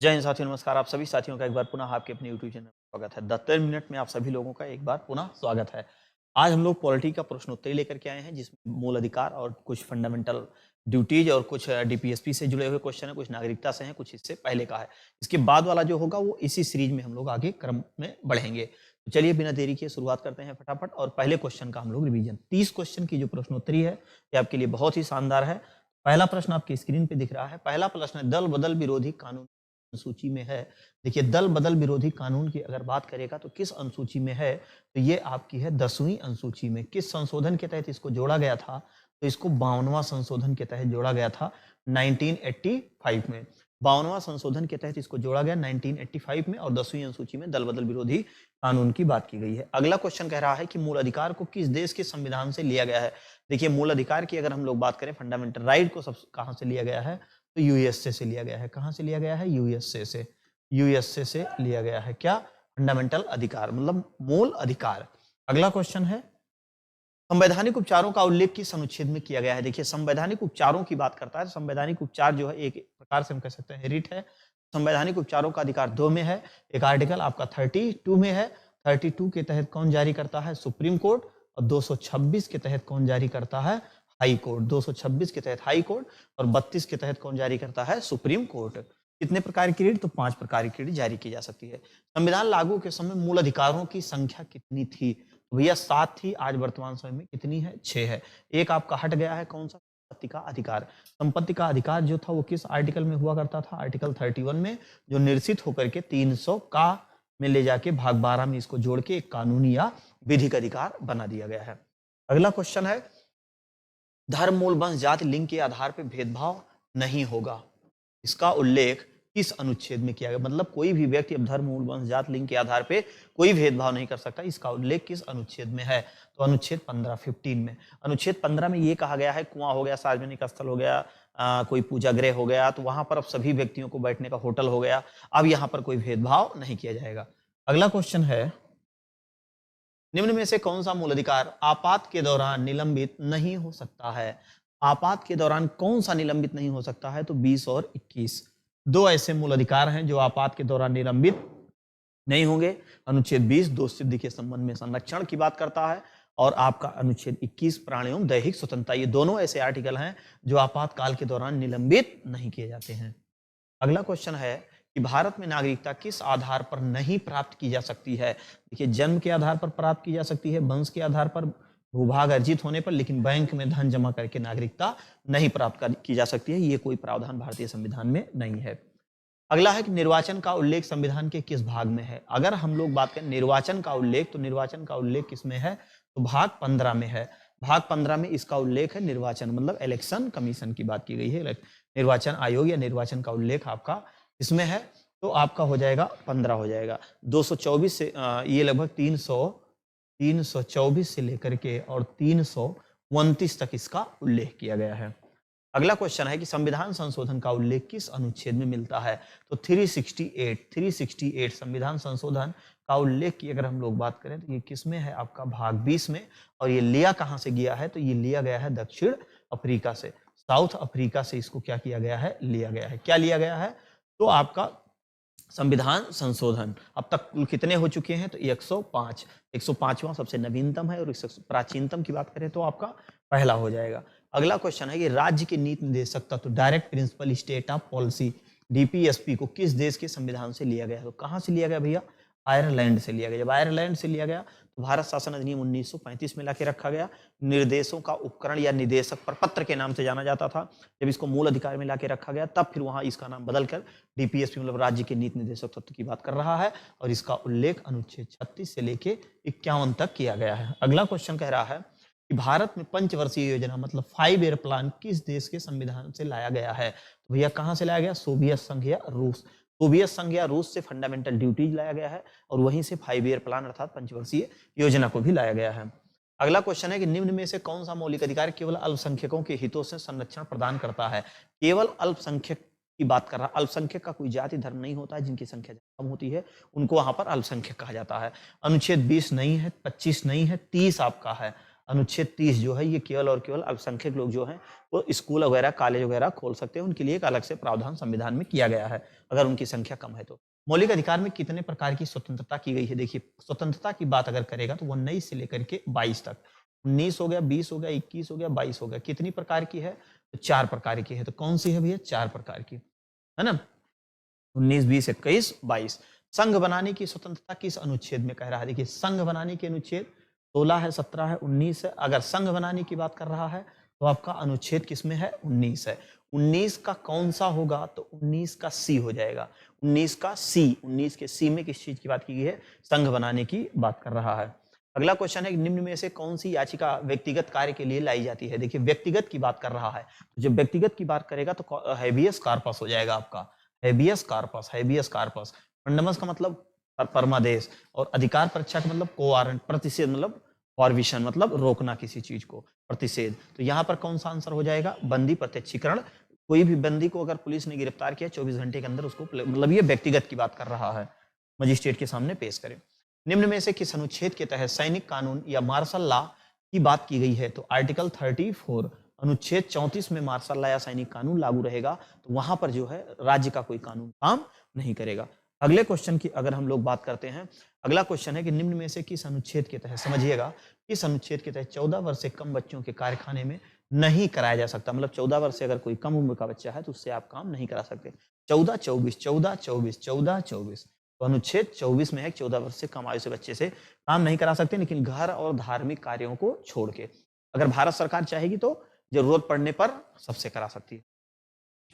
जय हिंद साथियों, नमस्कार। आप सभी साथियों का एक बार पुनः आपके अपने यूट्यूब चैनल में स्वागत है। द 10 मिनट में आप सभी लोगों का एक बार पुनः स्वागत है। आज हम लोग पॉलिटी का प्रश्नोत्तरी लेकर के आए हैं, जिसमें मूल अधिकार और कुछ फंडामेंटल ड्यूटीज और कुछ डीपीएसपी से जुड़े हुए क्वेश्चन है, कुछ नागरिकता से हैं, कुछ इससे पहले का है। इसके बाद वाला जो होगा वो इसी सीरीज में हम लोग आगे क्रम में बढ़ेंगे। तो चलिए बिना देरी किए शुरुआत करते हैं फटाफट, और पहले क्वेश्चन का हम लोग रिवीजन। 30 क्वेश्चन की जो प्रश्नोत्तरी है ये आपके लिए बहुत ही शानदार है। पहला प्रश्न आपकी स्क्रीन पे दिख रहा है। पहला प्रश्न है, दल बदल विरोधी कानून अनुसूची में है। देखिए, दल बदल विरोधी कानून की अगर बात करेगा तो किस अनुसूची में है, तो ये आपकी है 10वीं अनुसूची में। किस संशोधन के तहत इसको जोड़ा गया था, तो इसको 52वां संशोधन के तहत जोड़ा गया था 1985 में। 52वां संशोधन के तहत इसको जोड़ा गया 1985 में, और 10वीं अनुसूची में दल बदल विरोधी कानून की बात की गई है। अगला क्वेश्चन कह रहा है कि मूल अधिकार को किस देश के संविधान से लिया गया है। देखिए, मूल अधिकार की अगर हम लोग बात करें, फंडामेंटल राइट को सब कहां से लिया गया है, तो यूएसए से लिया गया है। कहां से लिया गया है? यूएसए से। यूएसए से लिया गया है क्या? फंडामेंटल अधिकार मतलब मूल अधिकार। अगला क्वेश्चन है, संवैधानिक उपचारों का उल्लेख किस अनुच्छेद में किया गया है। देखिए, संवैधानिक उपचारों की बात करता है। संवैधानिक उपचार जो है एक प्रकार से हम कह सकते हैं रिट है। संवैधानिक उपचारों का अधिकार 2 में है। एक आर्टिकल आपका 32 में है। 32 के तहत कौन जारी करता है? Supreme court. और 226 के तहत कौन जारी करता है? High court. 226 के तहत हाई कोर्ट, और 32 के तहत कौन जारी करता है? Supreme court. कितने प्रकार की रिट? तो 5 प्रकार की रिट जारी की जा सकती है। संविधान लागू के समय मूल अधिकारों की संख्या कितनी थी? तो भैया 7 थी। आज वर्तमान समय में कितनी है? 6 है। एक आपका हट गया है, कौन सा? संपत्ति का अधिकार। संपत्ति का अधिकार जो था वो किस आर्टिकल में हुआ करता था? आर्टिकल 31 में, जो निरसित होकर के 300 का में ले जाके भाग 12 में इसको जोड़ के एक कानूनी या विधिक अधिकार बना दिया गया है। अगला क्वेश्चन है, धर्म, मूल, वंश, जाति, लिंग के आधार पर भेदभाव नहीं होगा। इसका उल्लेख किस अनुच्छेद में किया गया? मतलब कोई भी व्यक्ति अब धर्म, मूल, वंश, जात, लिंग के आधार पे कोई भेदभाव नहीं कर सकता। इसका उल्लेख किस अनुच्छेद में है? तो अनुच्छेद 15 में। अनुच्छेद 15 में ये कहा गया है, कुआं हो गया, सार्वजनिक स्थल हो गया, कोई पूजा गृह हो गया, तो वहां पर अब सभी व्यक्तियों को बैठने का होटल हो गया। अब यहाँ पर कोई भेदभाव नहीं किया जाएगा। अगला क्वेश्चन है, निम्न में से कौन सा मूल अधिकार आपात के दौरान निलंबित नहीं हो सकता है? आपात के दौरान कौन सा निलंबित नहीं हो सकता है? तो 20 और 21। दो ऐसे मूल अधिकार हैं जो आपात के दौरान निलंबित नहीं होंगे। अनुच्छेद 20 दोष सिद्धि के संबंध में संरक्षण की बात करता है, और आपका अनुच्छेद 21 प्राण एवं दैहिक स्वतंत्रता। ये दोनों ऐसे आर्टिकल हैं जो आपातकाल के दौरान निलंबित नहीं किए जाते हैं। अगला क्वेश्चन है कि भारत में नागरिकता किस आधार पर नहीं प्राप्त की जा सकती है। देखिए, जन्म के आधार पर प्राप्त की जा सकती है, वंश के आधार पर, भूभाग अर्जित होने पर, लेकिन बैंक में धन जमा करके नागरिकता नहीं प्राप्त की जा सकती है। ये कोई प्रावधान भारतीय संविधान में नहीं है। अगला है कि निर्वाचन का उल्लेख संविधान के किस भाग में है। अगर हम लोग बात करें निर्वाचन का उल्लेख, तो निर्वाचन का उल्लेख किसमें है? तो भाग 15 में है। भाग 15 में इसका उल्लेख है। निर्वाचन मतलब इलेक्शन कमीशन की बात की गई है। निर्वाचन आयोग या निर्वाचन का उल्लेख आपका इसमें है, तो आपका हो जाएगा 15 हो जाएगा। 224 से ये लगभग 324 से लेकर के और 329 तक इसका उल्लेख किया गया है। अगला क्वेश्चन है कि संविधान संशोधन का उल्लेख किस अनुच्छेद में मिलता है? तो 368 संविधान संशोधन का उल्लेख की अगर हम लोग बात करें तो ये किस में है? आपका भाग 20 में। और ये लिया कहां से गया है? तो ये लिया गया है दक्षिण अफ्रीका से। साउथ अफ्रीका से इसको क्या किया गया है? लिया गया है। क्या लिया गया है? तो आपका संविधान संशोधन अब तक कुल कितने हो चुके हैं? तो 105। 105वां सबसे नवीनतम है, और प्राचीनतम की बात करें तो आपका पहला हो जाएगा। अगला क्वेश्चन है कि राज्य के नीति निर्देशक तत्व, direct principle state of policy, DPSP को किस देश के संविधान से लिया गया? तो कहां से लिया गया भैया? आयरलैंड से लिया गया। जब आयरलैंड से लिया गया तो भारत शासन अधिनियम 1935 में लाके रखा गया। निर्देशों का उपकरण या निदेशक प्रपत्र के नाम से जाना जाता था। जब इसको मूल अधिकार में लाके रखा गया तब फिर वहां इसका नाम बदलकर डीपीएसपी मतलब राज्य के नीति निर्देशक तत्व की बात कर रहा है, और इसका उल्लेख अनुच्छेद 36 से लेके 51 तक किया गया है। अगला क्वेश्चन कह रहा है कि भारत में पंचवर्षीय योजना मतलब 5 ईयर प्लान किस देश के संविधान से लाया गया है? तो भैया कहां से लाया गया? सोवियत संघ या रूस। सोवियत संघ या रूस से फंडामेंटल ड्यूटीज लाया गया है, और वहीं से 5 ईयर प्लान अर्थात पंचवर्षीय योजना को भी लाया गया है। अगला क्वेश्चन है कि निम्न में से कौन सा मौलिक अधिकार केवल अल्पसंख्यकों के हितों से संरक्षण प्रदान करता है? केवल अल्पसंख्यक की बात कर रहा है। अल्पसंख्यक का कोई जाति धर्म नहीं होता है, जिनकी संख्या कम होती है उनको वहां पर अल्पसंख्यक कहा जाता है। अनुच्छेद 20 नहीं है, 25 नहीं है, 30 आपका है। अनुच्छेद 30 जो है ये केवल और केवल अल्पसंख्यक लोग जो हैं वो स्कूल वगैरह कॉलेज वगैरह खोल सकते हैं, उनके लिए एक अलग से प्रावधान संविधान में किया गया है अगर उनकी संख्या कम है तो। मौलिक अधिकार में कितने प्रकार की स्वतंत्रता की गई है? देखिए स्वतंत्रता की बात अगर करेगा तो 19 से लेकर के 22 तक, 19 हो गया, 20 हो गया, 21 हो गया, 22 हो गया, कितनी प्रकार की है? तो 4 प्रकार की है। तो कौन सी है भैया? 4 प्रकार की, है ना? 19, 20, 21, 22। संघ बनाने की स्वतंत्रता किस अनुच्छेद में कह रहा है? देखिए संघ बनाने के अनुच्छेद 16 है, 17 है, 19 है। अगर संघ बनाने की बात कर रहा है तो आपका अनुच्छेद किसमें है? 19 है। 19 का कौन सा होगा? तो 19 का सी हो जाएगा। 19 का सी, 19 के सी में किस चीज की बात की गई है? संघ बनाने की बात कर रहा है। अगला क्वेश्चन है निम्न में से कौन सी याचिका व्यक्तिगत कार्य के लिए लाई जाती है? देखिए व्यक्तिगत की बात कर रहा है, जब व्यक्तिगत की बात करेगा तो हैबियस कॉर्पस हो जाएगा आपका। Habeas corpus, habeas corpus. Mandamus का मतलब परमादेश, और अधिकार परीक्षा का मतलब कोवारंट, प्रतिषेध मतलब परविशन मतलब रोकना किसी चीज को, प्रतिषेध। तो यहाँ पर कौन सा आंसर हो जाएगा? बंदी प्रत्यक्षीकरण। कोई भी बंदी को अगर पुलिस ने गिरफ्तार किया 24 घंटे के अंदर उसको, मतलब ये व्यक्तिगत की बात कर रहा है, मजिस्ट्रेट के सामने पेश करें। निम्न में से किस अनुच्छेद के तहत सैनिक कानून या मार्शल लॉ की बात की गई है? तो आर्टिकल 34, अनुच्छेद 34 में मार्शल लॉ या सैनिक कानून लागू रहेगा, तो वहां पर जो है राज्य का कोई कानून काम नहीं करेगा। अगले क्वेश्चन की अगर हम लोग बात करते हैं, अगला क्वेश्चन है कि निम्न में से किस अनुच्छेद के तहत, समझिएगा, किस अनुच्छेद के तहत 14 वर्ष से कम बच्चों के कारखाने में नहीं कराया जा सकता? मतलब 14 वर्ष से अगर कोई कम उम्र का बच्चा है तो उससे आप काम नहीं करा सकते। 14, 24, 14, 24, 14, 24। तो अनुच्छेद 24 में है 14 वर्ष से कम आयु से बच्चे से काम नहीं करा सकते, लेकिन घर और धार्मिक कार्यों को छोड़ के। अगर भारत सरकार चाहेगी तो जरूरत पड़ने पर सबसे करा सकती है।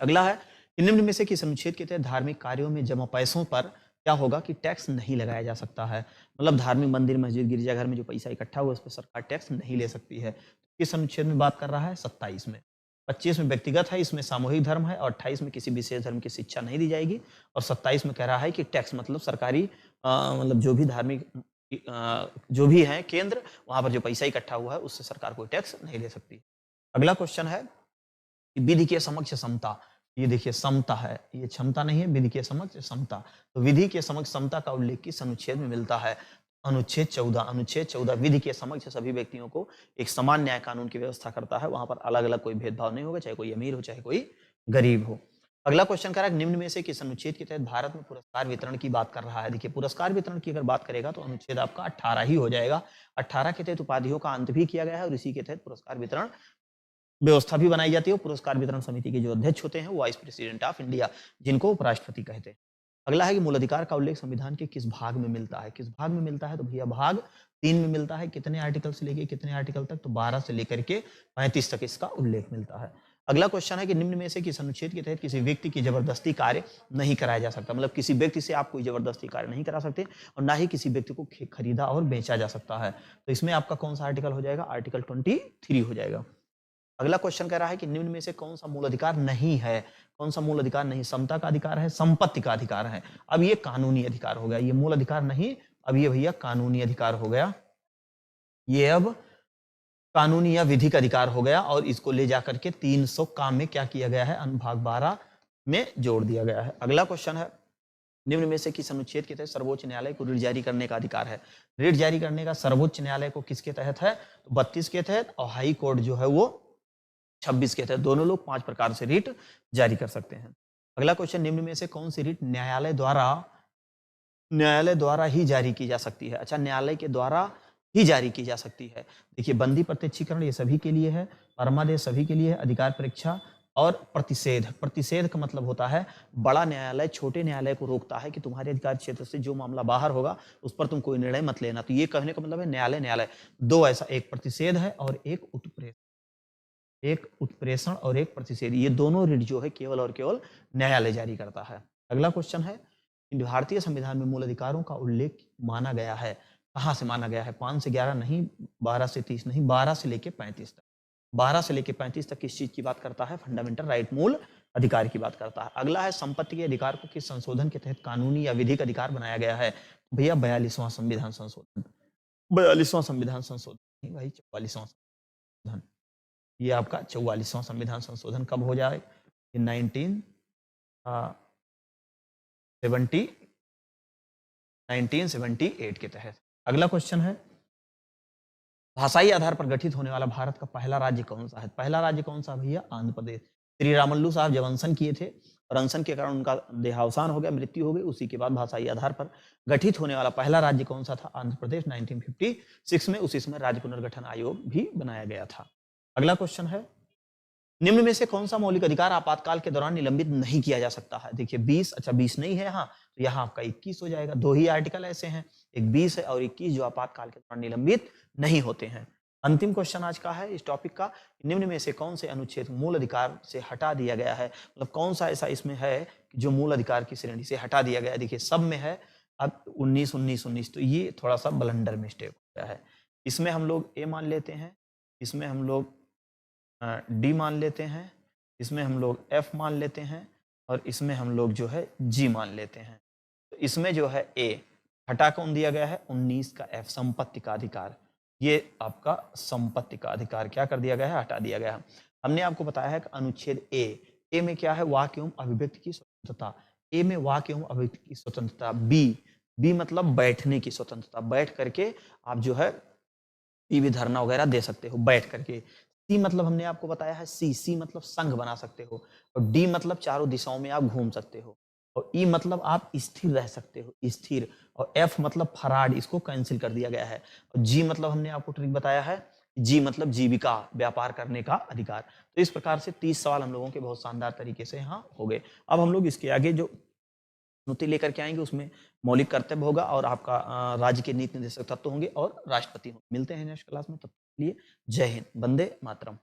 अगला है कि निम्न में से किस अनुच्छेद के तहत धार्मिक कार्यों में जमा पैसों पर क्या होगा कि टैक्स नहीं लगाया जा सकता है? मतलब धार्मिक मंदिर, मस्जिद, गिरजाघर में जो पैसा इकट्ठा हुआ उस पर सरकार टैक्स नहीं ले सकती है। किस अनुच्छेद में बात कर रहा है? 27 में। 25 में व्यक्तिगत है, इसमें सामूहिक धर्म है, और 28 में किसी विशेष धर्म की शिक्षा नहीं दी जाएगी, और 27 में कह रहा है कि टैक्स मतलब सरकारी मतलब जो भी धार्मिक जो भी है केंद्र, वहां पर जो पैसा इकट्ठा हुआ है उससे सरकार कोई टैक्स नहीं ले सकती। अगला क्वेश्चन है विधि के समक्ष समता। ये देखिए समता है, ये क्षमता नहीं है, विधि के समक्ष समता। तो विधि के समक्ष समता का उल्लेख किस अनुच्छेद में मिलता है? अनुच्छेद 14। अनुच्छेद 14 विधि के समक्ष सभी व्यक्तियों को एक समान न्याय कानून की व्यवस्था करता है। वहां पर अलग अलग कोई भेदभाव नहीं होगा, चाहे कोई अमीर हो चाहे कोई गरीब हो। अगला क्वेश्चन कह रहा है निम्न में से किस अनुच्छेद के तहत भारत में पुरस्कार वितरण की बात कर रहा है? देखिए पुरस्कार वितरण की अगर बात करेगा तो अनुच्छेद आपका 18 ही हो जाएगा। 18 के तहत उपाधियों का अंत भी किया गया है, और इसी के तहत पुरस्कार वितरण व्यवस्था भी बनाई जाती है। पुरस्कार वितरण समिति के जो अध्यक्ष होते हैं वो वाइस प्रेसिडेंट ऑफ इंडिया, जिनको उपराष्ट्रपति कहते हैं। अगला है कि मूलाधिकार का उल्लेख संविधान के किस भाग में मिलता है? किस भाग में मिलता है? तो भैया भाग 3 में मिलता है। कितने आर्टिकल से लेके कितने आर्टिकल तक? तो 12 से लेकर के 35 तक इसका उल्लेख मिलता है। अगला क्वेश्चन है कि निम्न में से किस अनुच्छेद के तहत किसी व्यक्ति की जबरदस्ती कार्य नहीं कराया जा सकता? मतलब किसी व्यक्ति से आप कोई जबरदस्ती कार्य नहीं करा सकते, और ना ही किसी व्यक्ति को खरीदा और बेचा जा सकता है। तो इसमें आपका कौन सा आर्टिकल हो जाएगा? आर्टिकल 23 हो जाएगा। अगला क्वेश्चन कह रहा है कि निम्न में से कौन सा मूल अधिकार नहीं है? कौन सा मूल अधिकार नहीं? समता का अधिकार है, संपत्ति का अधिकार है। अब ये कानूनी अधिकार हो गया, ये मूल अधिकार नहीं, अब ये भैया कानूनी अधिकार हो गया। ये अब कानूनी या विधिक अधिकार हो गया, और इसको ले जाकर के 300 काम में क्या किया गया है? अनुभाग 12 में जोड़ दिया गया है। अगला क्वेश्चन है निम्न में से किस अनुच्छेद के तहत सर्वोच्च न्यायालय को रिट जारी करने का अधिकार है? रिट जारी करने का सर्वोच्च न्यायालय को किसके तहत है? तो 32 के तहत, और हाई कोर्ट जो है वो 26 के तहत। दोनों लोग 5 प्रकार से रिट जारी कर सकते हैं। अगला क्वेश्चन निम्न में से कौन सी रिट न्यायालय द्वारा ही जारी की जा सकती है? अच्छा, न्यायालय के द्वारा ही जारी की जा सकती है। देखिए बंदी प्रत्यक्षीकरण ये सभी के लिए है, परमादेश सभी के लिए है, अधिकार परीक्षा और प्रतिषेध। प्रतिषेध का मतलब होता है बड़ा न्यायालय छोटे न्यायालय को रोकता है कि तुम्हारे अधिकार क्षेत्र से जो मामला बाहर होगा उस पर तुम कोई निर्णय मत लेना। तो ये कहने का मतलब है न्यायालय न्यायालय दो ऐसा, एक प्रतिषेध है और एक उत्प्रेरण, एक उत्प्रेषण और एक प्रतिषेध। ये दोनों रिट जो है केवल और केवल न्यायालय जारी करता है। अगला क्वेश्चन है भारतीय संविधान में मूल अधिकारों का उल्लेख माना गया है, कहां से माना गया है? 5 से 11 नहीं, 12 से 30 नहीं, 12 से लेके 35 तक। 12 से लेके 35 तक किस चीज की बात करता है? फंडामेंटल राइट, मूल अधिकार की बात करता है। अगला है संपत्ति के अधिकार को किस संशोधन के तहत कानूनी या विधिक अधिकार बनाया गया है? भैया 42वां संविधान संशोधन। 42वां संविधान संशोधन नहीं भाई, 44वां संशोधन। ये आपका 44वां संविधान संशोधन कब हो जाए? 1978 के तहत। अगला क्वेश्चन है भाषाई आधार पर गठित होने वाला भारत का पहला राज्य कौन सा है? पहला राज्य कौन सा भैया? आंध्र प्रदेश। श्री रामल्लू साहब जब अनशन किए थे और अनशन के कारण उनका देहावसान हो गया, मृत्यु हो गई, उसी के बाद भाषाई आधार पर गठित होने वाला पहला राज्य कौन सा था? आंध्र प्रदेश। 1956 में उसी समय राज्य पुनर्गठन आयोग भी बनाया गया था। अगला क्वेश्चन है, निम्न में से कौन सा मौलिक अधिकार आपातकाल के दौरान निलंबित नहीं किया जा सकता है? देखिए 20, अच्छा 20 नहीं है यहाँ, तो यहाँ आपका 21 हो जाएगा। दो ही आर्टिकल ऐसे हैं, एक 20 है और 21 जो आपातकाल के दौरान निलंबित नहीं होते हैं। अंतिम क्वेश्चन आज का है इस टॉपिक का, निम्न में से कौन से अनुच्छेद मूल अधिकार से हटा दिया गया है? मतलब कौन सा ऐसा इसमें है जो मूल अधिकार की श्रेणी से हटा दिया गया है? देखिए सब में है, अब 19 19 19, तो ये थोड़ा सा ब्लंडर मिस्टेक हो गया है। इसमें हम लोग ए मान लेते हैं, इसमें हम लोग डी मान लेते हैं, इसमें हम लोग एफ मान लेते हैं और इसमें हम लोग जो है जी मान लेते हैं। तो इसमें जो है ए हटा कौन दिया गया है? 19 का एफ, संपत्ति का अधिकार। ये आपका संपत्ति का अधिकार क्या कर दिया गया है? हटा दिया गया है। हमने आपको बताया है कि अनुच्छेद ए में क्या है? वाक्य एवं अभिव्यक्ति की स्वतंत्रता। ए में वाक्य एवं अभिव्यक्ति की स्वतंत्रता। बी मतलब बैठने की स्वतंत्रता, बैठ करके आप जो है भी धरना वगैरह दे सकते हो बैठ करके। सी मतलब हमने आपको बताया है, सी मतलब संघ बना सकते हो। और डी मतलब चारों दिशाओं में आप घूम सकते हो। और ई मतलब आप स्थिर रह सकते हो, स्थिर। और एफ मतलब फराड, इसको कैंसिल कर दिया गया है। और जी मतलब हमने आपको ट्रिक बताया है, जी मतलब जीविका, व्यापार करने का अधिकार। तो इस प्रकार से 30 सवाल हम लोगों के बहुत शानदार तरीके से यहाँ हो गए। अब हम लोग इसके आगे जो नुति लेकर के आएंगे उसमें मौलिक कर्तव्य होगा और आपका राज्य के नीति निर्देशक तत्व होंगे और राष्ट्रपति होंगे। मिलते हैं नेक्स्ट क्लास में, तब तक के लिए जय हिंद, वंदे मातरम।